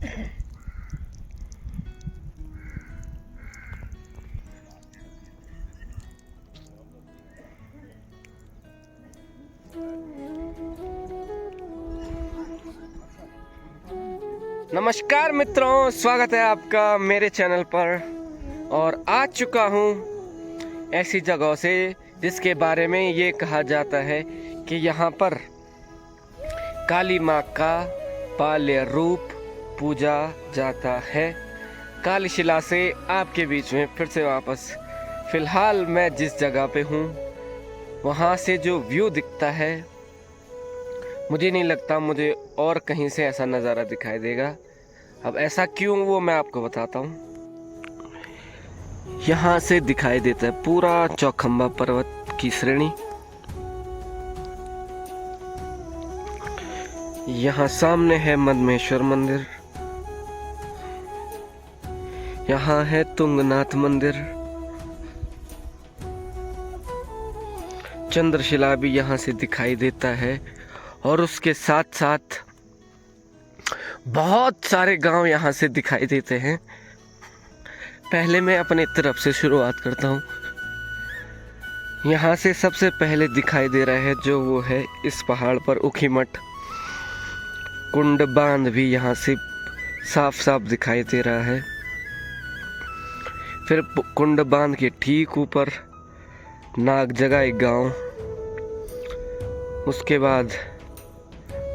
नमस्कार मित्रों, स्वागत है आपका मेरे चैनल पर। और आ चुका हूँ ऐसी जगह से जिसके बारे में ये कहा जाता है कि यहाँ पर काली माँ का बाल्य रूप पूजा जाता है। काली शिला से आपके बीच में फिर से वापस। फिलहाल मैं जिस जगह पे हूँ वहाँ से जो व्यू दिखता है, मुझे नहीं लगता मुझे और कहीं से ऐसा नज़ारा दिखाई देगा। अब ऐसा क्यों, वो मैं आपको बताता हूँ। यहाँ से दिखाई देता है पूरा चौखंबा पर्वत की श्रेणी। यहाँ सामने है मदमेश्वर मंदिर, यहाँ है तुंगनाथ मंदिर, चंद्रशिला भी यहाँ से दिखाई देता है। और उसके साथ साथ बहुत सारे गांव यहाँ से दिखाई देते हैं। पहले मैं अपने तरफ से शुरुआत करता हूँ। यहाँ से सबसे पहले दिखाई दे रहा है जो वो है इस पहाड़ पर ऊखीमठ। कुंड बांध भी यहाँ से साफ साफ दिखाई दे रहा है। फिर कुंड बांध के ठीक ऊपर नाग जगह एक गांव, उसके बाद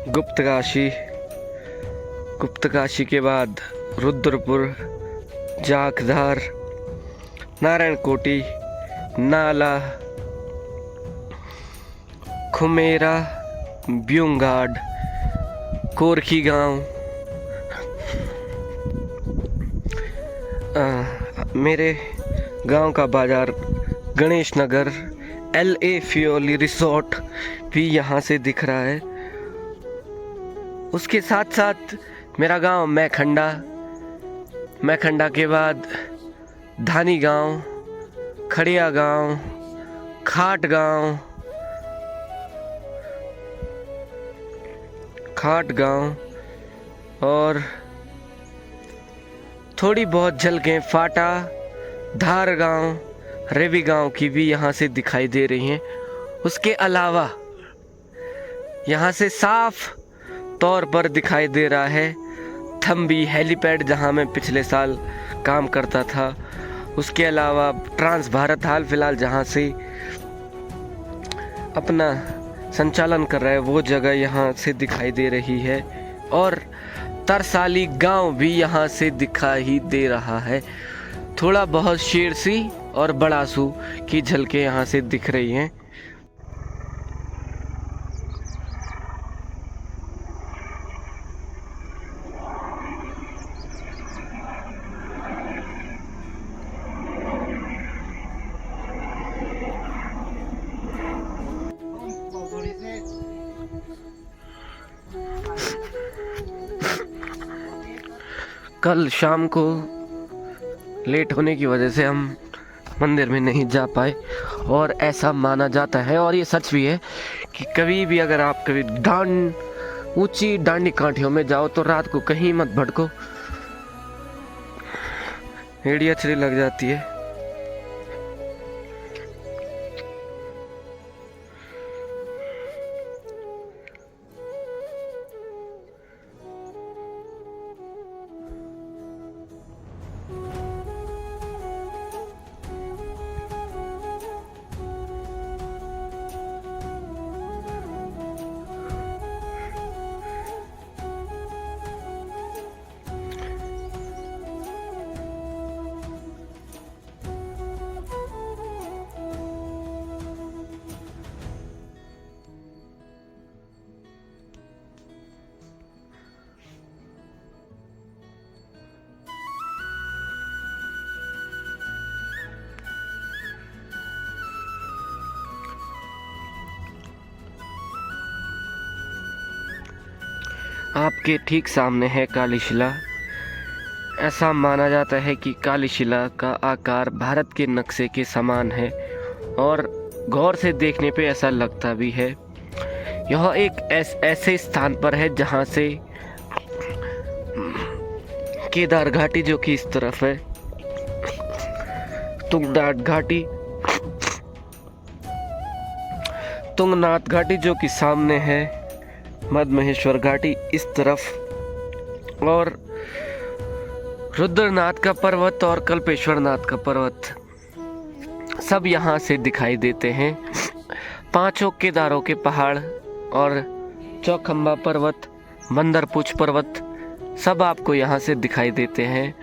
गुप्तकाशी, गुप्तकाशी के बाद रुद्रपुर, जाखधार, नारायण कोटी, नाला, खुमेरा, ब्यूंगाड, कोरखी गांव। मेरे गांव का बाजार गणेश नगर, LA फ्योली रिसोर्ट भी यहाँ से दिख रहा है। उसके साथ साथ मेरा गांव मैखंडा, मैखंडा के बाद धानी गांव, खड़िया गांव, खाट गांव, खाट गांव और थोड़ी बहुत झलकें फाटा, धार गांव, रेवी गांव की भी यहाँ से दिखाई दे रही हैं। उसके अलावा यहाँ से साफ तौर पर दिखाई दे रहा है थम्बी हेलीपैड, जहाँ मैं पिछले साल काम करता था। उसके अलावा ट्रांस भारत हाल फिलहाल जहाँ से अपना संचालन कर रहा है वो जगह यहाँ से दिखाई दे रही है। और तरसाली गांव भी यहाँ से दिखाई दे रहा है। थोड़ा बहुत शेरसी और बड़ासू की झलकें यहाँ से दिख रही हैं। कल शाम को लेट होने की वजह से हम मंदिर में नहीं जा पाए। और ऐसा माना जाता है, और ये सच भी है, कि कभी भी अगर आप कभी ऊंची डांडी कांठियों में जाओ तो रात को कहीं मत भटको, एड़ी अछरी लग जाती है। आपके ठीक सामने है काली शिला। ऐसा माना जाता है कि काली शिला का आकार भारत के नक्शे के समान है और गौर से देखने पे ऐसा लगता भी है। यह एक ऐसे स्थान पर है जहाँ से केदार घाटी जो कि इस तरफ है, तुंगनाथ घाटी, तुंगनाथ घाटी जो कि सामने है, मद्महेश्वर घाटी इस तरफ, और रुद्रनाथ का पर्वत और कल्पेश्वर नाथ का पर्वत सब यहाँ से दिखाई देते हैं। पांचों केदारों के पहाड़ और चौखंबा पर्वत, मंदरपुछ पर्वत सब आपको यहाँ से दिखाई देते हैं।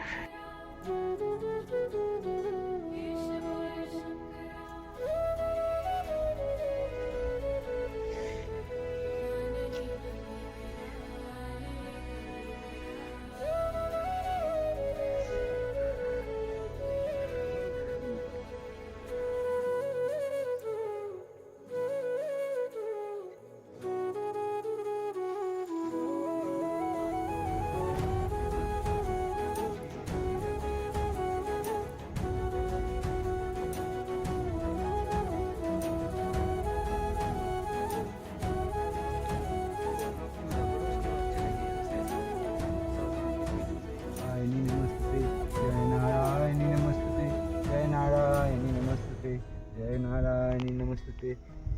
जय नारायणी नमस्ते,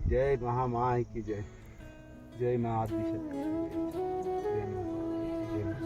जय महामाय की जय, जय माँ आदिशक्ति की जय, जय माँ।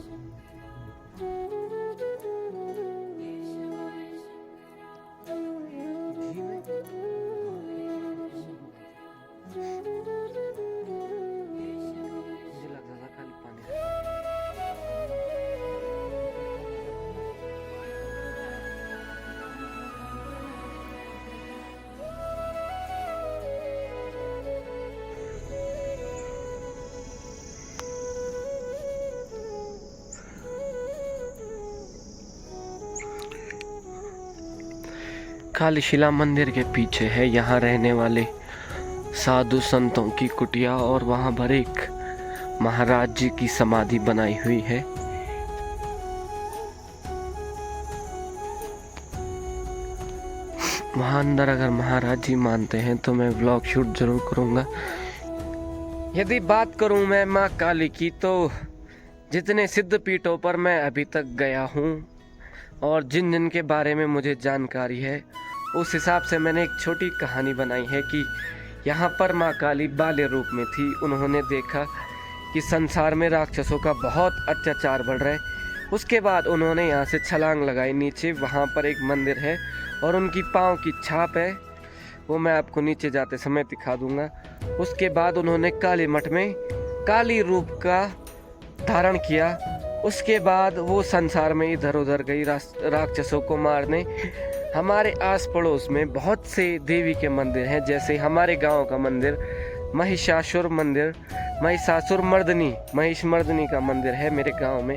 काली शिला मंदिर के पीछे है यहाँ रहने वाले साधु संतों की कुटिया, और वहाँ पर एक महाराज जी की समाधि बनाई हुई है। वहाँ अंदर अगर महाराज जी मानते हैं तो मैं व्लॉग शूट जरूर करूँगा। यदि बात करूँ मैं माँ काली की, तो जितने सिद्ध पीठों पर मैं अभी तक गया हूँ और जिन जिन के बारे में मुझे जानकारी है, उस हिसाब से मैंने एक छोटी कहानी बनाई है कि यहाँ पर माँ काली बाल्य रूप में थी। उन्होंने देखा कि संसार में राक्षसों का बहुत अत्याचार बढ़ रहा है। उसके बाद उन्होंने यहाँ से छलांग लगाई नीचे। वहाँ पर एक मंदिर है और उनकी पाँव की छाप है, वो मैं आपको नीचे जाते समय दिखा दूँगा। उसके बाद उन्होंने काली मठ में काली रूप का धारण किया। उसके बाद वो संसार में इधर उधर गई राक्षसों को मारने। हमारे आस पड़ोस में बहुत से देवी के मंदिर हैं, जैसे हमारे गांव का मंदिर महिषासुर मंदिर, महिषासुर मर्दनी, महिष मर्दनी का मंदिर है मेरे गांव में।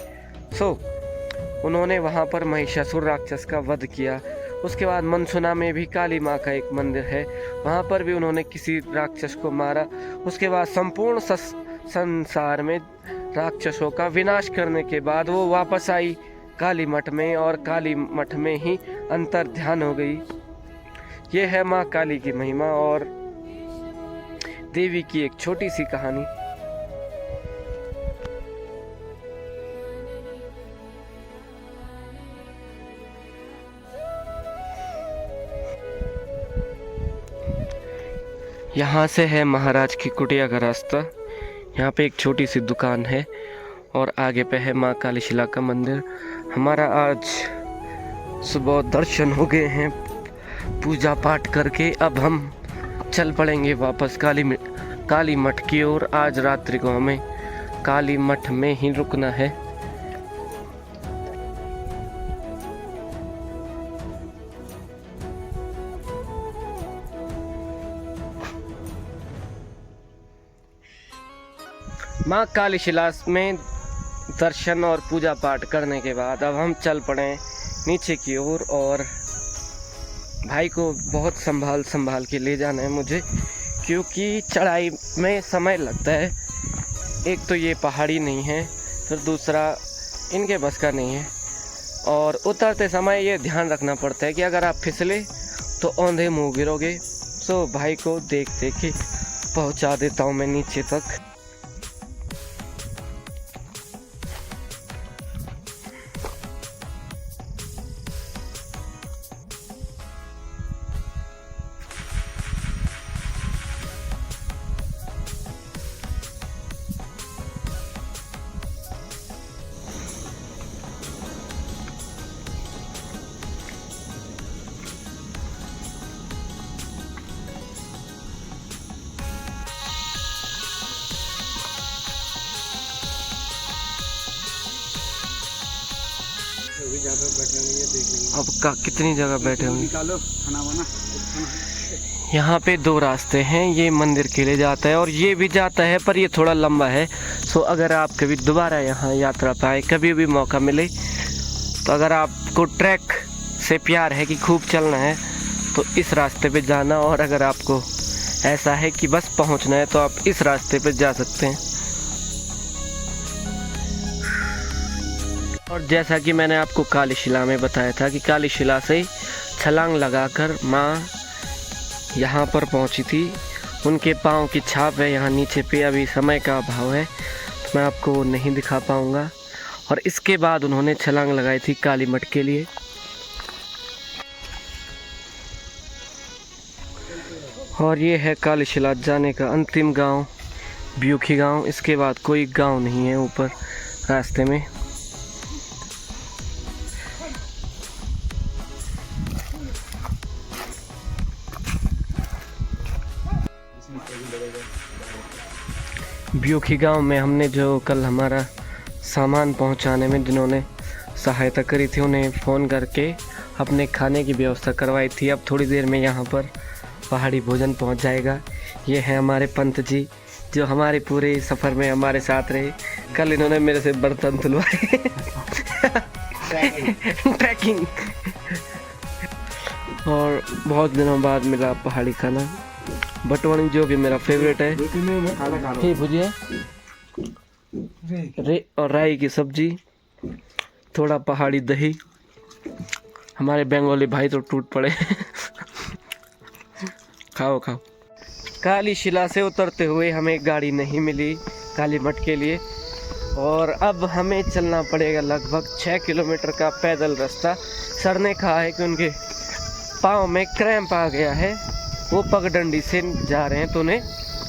उन्होंने वहां पर महिषासुर राक्षस का वध किया। उसके बाद मनसुना में भी काली माँ का एक मंदिर है, वहां पर भी उन्होंने किसी राक्षस को मारा। उसके बाद संपूर्ण संसार में राक्षसों का विनाश करने के बाद वो वापस आई काली मठ में, और काली मठ में ही अंतर ध्यान हो गई। ये है माँ काली की महिमा और देवी की एक छोटी सी कहानी। यहाँ से है महाराज की कुटिया का रास्ता। यहाँ पे एक छोटी सी दुकान है और आगे पे है माँ काली शिला का मंदिर। हमारा आज सुबह दर्शन हो गए हैं पूजा पाठ करके। अब हम चल पड़ेंगे वापस काली मठ की ओर। आज रात्रि को हमें काली मठ में ही रुकना है। माँ काली शिला में दर्शन और पूजा पाठ करने के बाद अब हम चल पड़े नीचे की ओर, और भाई को बहुत संभाल के ले जाना है मुझे, क्योंकि चढ़ाई में समय लगता है। एक तो ये पहाड़ी नहीं है, फिर दूसरा इनके बस का नहीं है, और उतरते समय ये ध्यान रखना पड़ता है कि अगर आप फिसले तो औंधे मुँह गिरोगे। सो भाई को देख के पहुंचा देता हूँ मैं नीचे तक। अभी जहाँ पे बैठे होंगे ये देख लेंगे। अब का कितनी जगह बैठे होंगे। निकालो खाना वाना। यहाँ पे दो रास्ते हैं, ये मंदिर के लिए जाता है और ये भी जाता है, पर ये थोड़ा लंबा है। सो अगर आप कभी दोबारा यहाँ यात्रा पे आए, कभी भी मौका मिले, तो अगर आपको ट्रैक से प्यार है कि खूब चलना है तो इस रास्ते पे जाना, और अगर आपको ऐसा है कि बस पहुँचना है तो आप इस रास्ते पे जा सकते हैं। और जैसा कि मैंने आपको काली शिला में बताया था कि काली शिला से छलांग लगाकर माँ यहाँ पर पहुँची थी, उनके पाँव की छाप है यहाँ नीचे पे। अभी समय का अभाव है तो मैं आपको वो नहीं दिखा पाऊँगा। और इसके बाद उन्होंने छलांग लगाई थी काली मठ के लिए। और ये है काली शिला जाने का अंतिम गांव, ब्यूखी गांव। इसके बाद कोई गांव नहीं है ऊपर रास्ते में। ब्यूखी गांव में हमने जो कल हमारा सामान पहुंचाने में जिन्होंने सहायता करी थी, उन्हें फ़ोन करके अपने खाने की व्यवस्था करवाई थी। अब थोड़ी देर में यहाँ पर पहाड़ी भोजन पहुंच जाएगा। ये हैं हमारे पंत जी जो हमारे पूरे सफ़र में हमारे साथ रहे। कल इन्होंने मेरे से बर्तन धुलवाए ट्रैकिंग। और बहुत दिनों बाद मिला पहाड़ी खाना, बटवानी, जो कि मेरा फेवरेट है। ये भुजिया और राई की सब्जी, थोड़ा पहाड़ी दही। हमारे बंगाली भाई तो टूट पड़े खाओ खाओ। काली शिला से उतरते हुए हमें गाड़ी नहीं मिली काली मठ के लिए, और अब हमें चलना पड़ेगा लगभग 6 किलोमीटर का पैदल रास्ता। सर ने कहा है कि उनके पाँव में क्रैम्प आ गया है, वो पगडंडी से जा रहे हैं तो उन्हें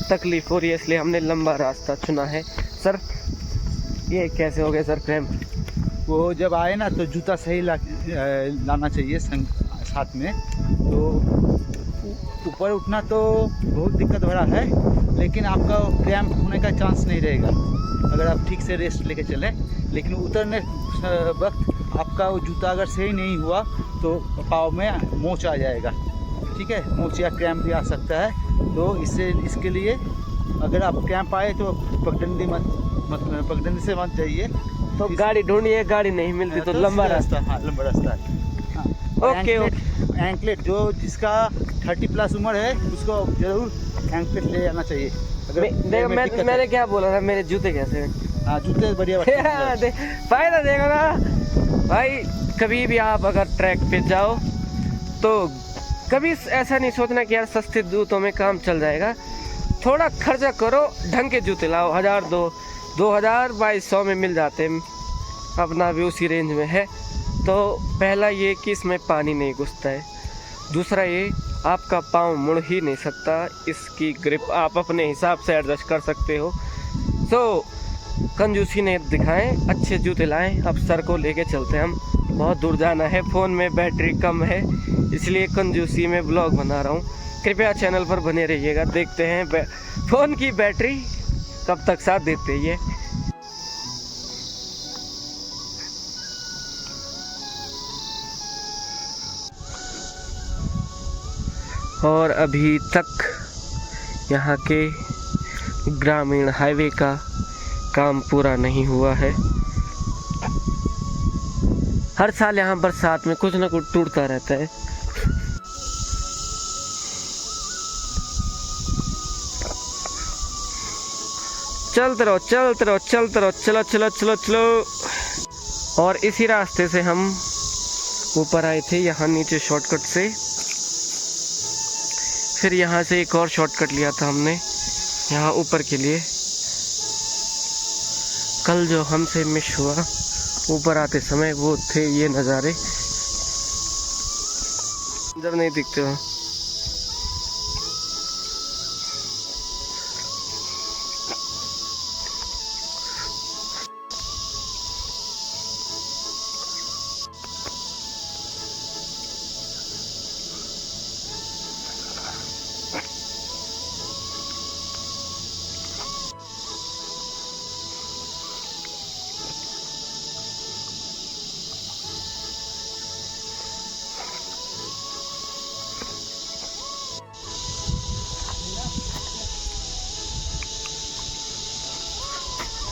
तकलीफ हो रही है, इसलिए हमने लंबा रास्ता चुना है। सर ये कैसे हो गया सर क्रैम्प? वो जब आए ना तो जूता सही लाना चाहिए साथ में। तो ऊपर उठना तो बहुत दिक्कत भरा है, लेकिन आपका क्रैम्प होने का चांस नहीं रहेगा अगर आप ठीक से रेस्ट लेके चलें। लेकिन उतरने वक्त आपका वो जूता अगर सही नहीं हुआ तो पाँव में मोच आ जाएगा, ठीक है, मोच या क्रैम्प भी आ सकता है। तो इसके लिए अगर आप क्रैम्प आए तो पगडंडी से मत जाइए। तो गाड़ी ढूंढिए, गाड़ी नहीं मिलती तो लंबा रास्ता। हाँ, लंबा रास्ता है। ओके एंकलेट जो जिसका 30+ उम्र है उसको जरूर एंकलेट ले आना चाहिए। अगर मैंने क्या बोला था, मेरे जूते कैसे हैं? हाँ, जूते बढ़िया फायदा देगा ना भाई। कभी भी आप अगर ट्रैक पे जाओ तो कभी ऐसा नहीं सोचना कि यार सस्ते जूतों में काम चल जाएगा। थोड़ा खर्चा करो, ढंग के जूते लाओ। 1000 2000 2200 में मिल जाते हैं, अपना भी उसी रेंज में है। तो पहला ये कि इसमें पानी नहीं घुसता है, दूसरा ये आपका पाँव मुड़ ही नहीं सकता, इसकी ग्रिप आप अपने हिसाब से एडजस्ट कर सकते हो। तो कंजूसी नहीं दिखाएं, अच्छे जूते लाएं। अब सर को लेके चलते हैं, हम बहुत दूर जाना है, फ़ोन में बैटरी कम है इसलिए कंजूसी में ब्लॉग बना रहा हूँ। कृपया चैनल पर बने रहिएगा, देखते हैं फ़ोन की बैटरी कब तक साथ देते हैं ये। और अभी तक यहाँ के ग्रामीण हाईवे का काम पूरा नहीं हुआ है। हर साल यहाँ बरसात में कुछ ना कुछ टूटता रहता है। चलते रहो चलते रहो चलते रहो, चलो चलो चलो चलो। और इसी रास्ते से हम ऊपर आए थे, यहाँ नीचे शॉर्टकट से, फिर यहाँ से एक और शॉर्टकट लिया था हमने यहाँ ऊपर के लिए। कल जो हमसे मिस हुआ ऊपर आते समय वो थे ये नज़ारे, जब नहीं दिखते हो।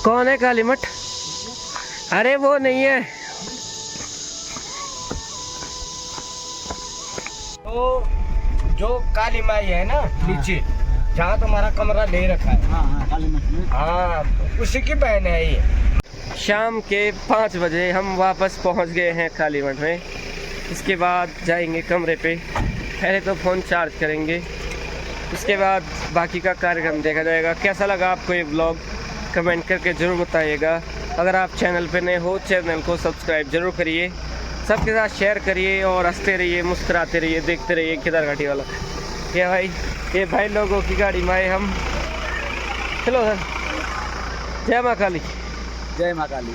कौन है काली मठ? अरे वो नहीं है। तो जो काली माई है ना नीचे, जहाँ तुम्हारा कमरा ले रखा है, हाँ काली मठ में। हाँ उसी की बहन है ये। शाम के 5 बजे हम वापस पहुँच गए हैं काली मठ में। इसके बाद जाएंगे कमरे पे, पहले तो फ़ोन चार्ज करेंगे, उसके बाद बाकी का कार्यक्रम देखा जाएगा। कैसा लगा आपको ये ब्लॉग कमेंट करके ज़रूर बताइएगा। अगर आप चैनल पे नए हो चैनल को सब्सक्राइब जरूर करिए, सबके साथ शेयर करिए और हंसते रहिए, मुस्कुराते रहिए, देखते रहिए केदार घाटी वाला। ये भाई लोगों की गाड़ी में आए हम। चलो सर, जय माँ काली। जय माँ काली।